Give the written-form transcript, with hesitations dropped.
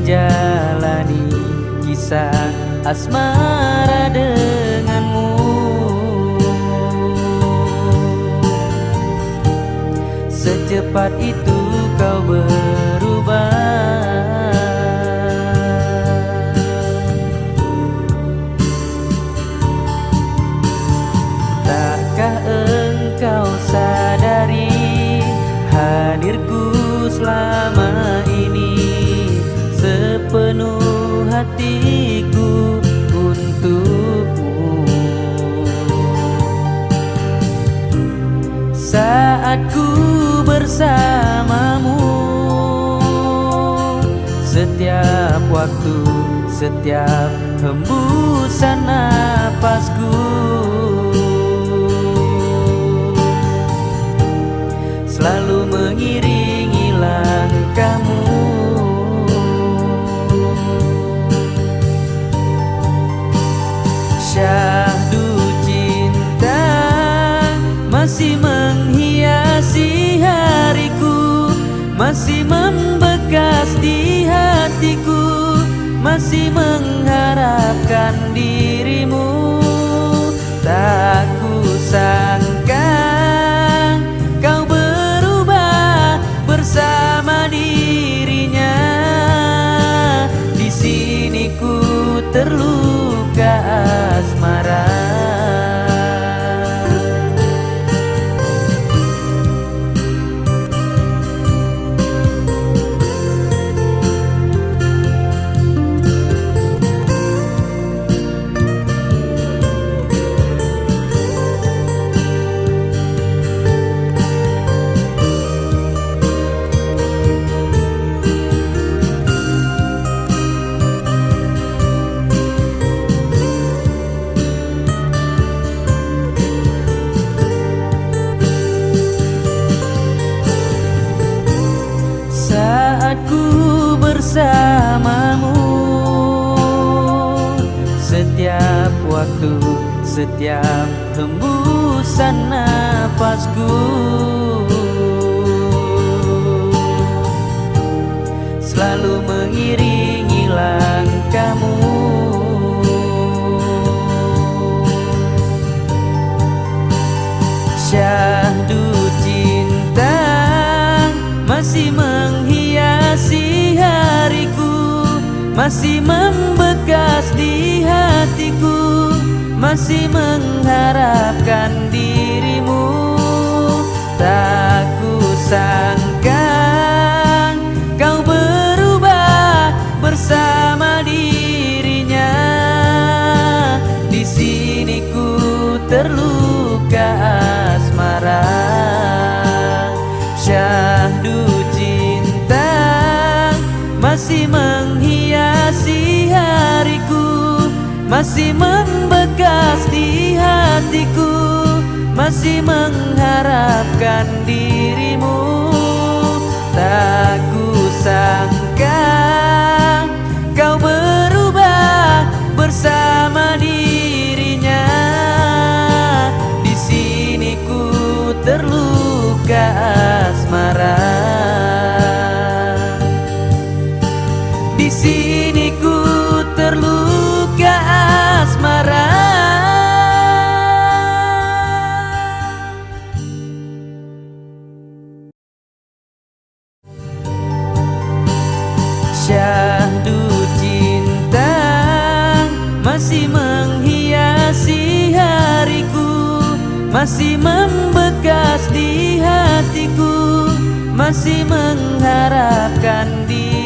jalani kisah asmara denganmu. Secepat itu kau berubah. Takkah engkau sadari hadirku selama ini sepenuh hatiku untukmu. Saat ku bersamamu, setiap waktu, setiap hembusan napasku selalu mengiringi langkahmu. Syahdu cinta masih menghiasi hariku, masih membekas di hatiku, masih mengharapkan dirimu. Tak kusangka kau berubah bersama dirinya. Di sini ku terluka asmara. Saat ku bersamamu, setiap waktu, setiap hembusan napasku selalu mengiringi langkahmu. Syahdu cinta masih menghiasi hariku, masih membekas di hatiku, masih mengharapkan dirimu. Tak kusangka kau berubah bersama dirinya. Di sini ku terluka asmara. Syahdu cinta masih menghiasi hariku, masih membekas di hatiku, masih mengharapkan dirimu. Tak kusangka kau berubah bersama dirinya. Di sini ku terluka asmara. Di sini ku terluka asmara. Syahdu cinta masih menghiasi hariku, masih membekas di hatiku, masih mengharapkan dirimu.